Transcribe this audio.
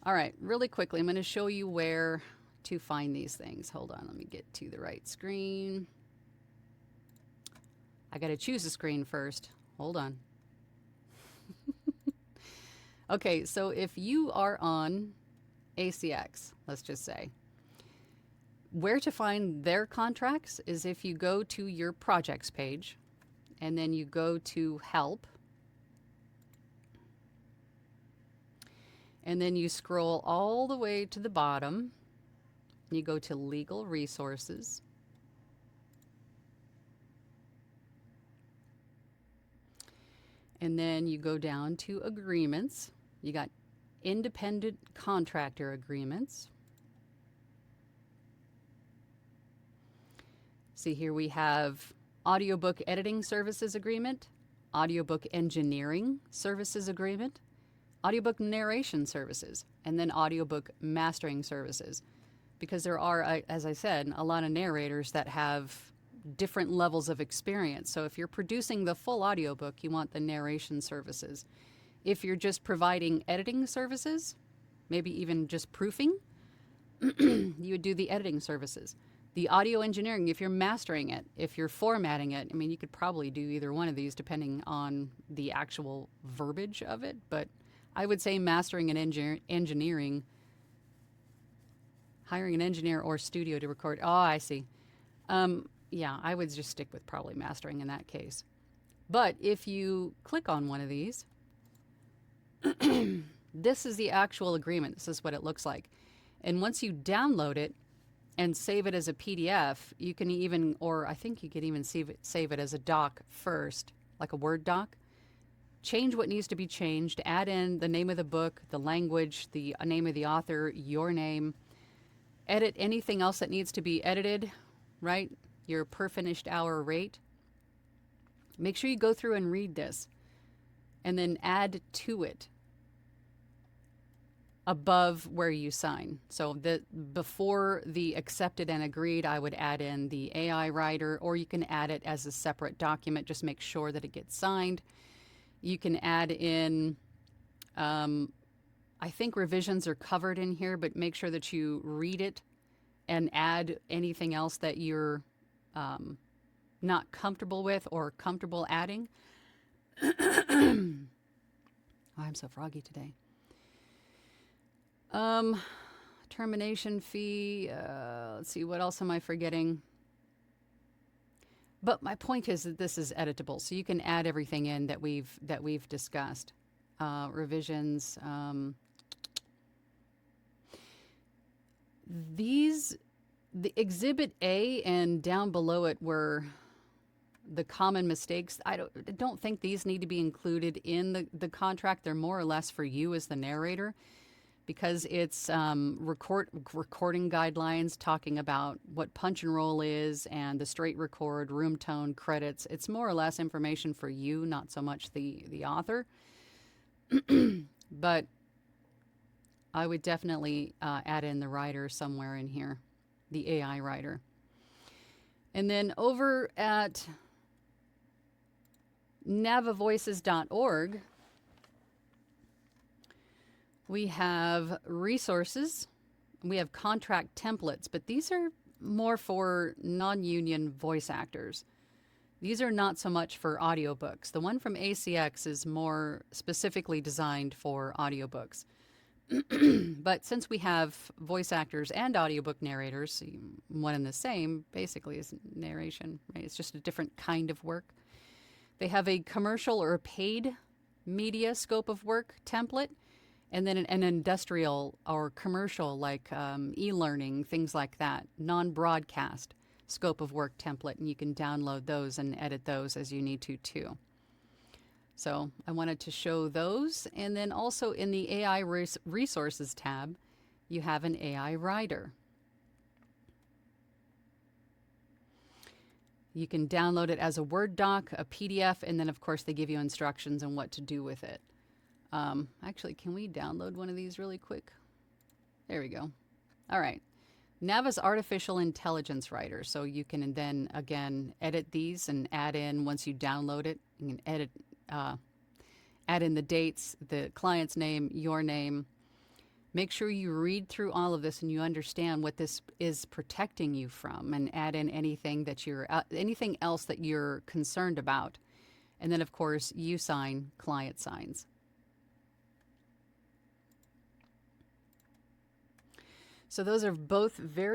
All right, really quickly, I'm going to show you where to find these things. Hold on, let me get to the right screen. I got to choose a screen first. Hold on. Okay, so if you are on ACX, let's just say, where to find their contracts is if you go to your projects page and then you go to help and then you scroll all the way to the bottom. You go to legal resources. And then you go down to agreements. You got independent contractor agreements. See, here we have audiobook editing services agreement, audiobook engineering services agreement, audiobook narration services, and then audiobook mastering services. Because there are, as I said, a lot of narrators that have different levels of experience. So if you're producing the full audiobook, you want the narration services. If you're just providing editing services, maybe even just proofing, you would do the editing services. The audio engineering, if you're mastering it, if you're formatting it, I mean, you could probably do either one of these depending on the actual verbiage of it. But I would say mastering and engineering, hiring an engineer or studio to record. Oh, I see. Yeah, I would just stick with probably mastering in that case. But if you click on one of these, this is the actual agreement. This is what it looks like. And once you download it and save it as a PDF, you can even, or I think you could even save it as a doc first, like a Word doc. Change what needs to be changed, add in the name of the book, the language, the name of the author, your name, edit anything else that needs to be edited, right? Your per finished hour rate. Make sure you go through and read this and then add to it above where you sign. So before the accepted and agreed, I would add in the AI writer, or you can add it as a separate document. Just make sure that it gets signed. You can add in, I think revisions are covered in here, but make sure that you read it and add anything else that you're not comfortable with or comfortable adding. Oh, I'm so froggy today. Termination fee. Let's see, what else am I forgetting? But my point is that this is editable, so you can add everything in that we've discussed. Revisions. The Exhibit A and down below it were the common mistakes. I don't think these need to be included in the contract. They're more or less for you as the narrator, because it's recording guidelines talking about what punch and roll is and the straight record, room tone, credits. It's more or less information for you, not so much the author. But I would definitely add in the writer somewhere in here, the AI writer. And then over at navavoices.org, we have resources. We have contract templates, but these are more for non-union voice actors. These are not so much for audiobooks. The one from ACX is more specifically designed for audiobooks. But since we have voice actors and audiobook narrators, one and the same basically is narration, right? It's just a different kind of work. They have a commercial or paid media scope of work template, and then an industrial or commercial like e-learning, things like that, non-broadcast scope of work template, and you can download those and edit those as you need to too. So I wanted to show those. And then also in the AI resources tab, you have an AI writer. You can download it as a Word doc, a PDF, and then of course they give you instructions on what to do with it. Actually, can we download one of these really quick? There we go. All right. Nava's artificial intelligence writer. So you can then again edit these and add in, once you download it, you can add in the dates, the client's name, your name, Make sure you read through all of this and you understand what this is protecting you from, and add in anything that you're anything else that you're concerned about. And then, of course, you sign, client signs. So those are both very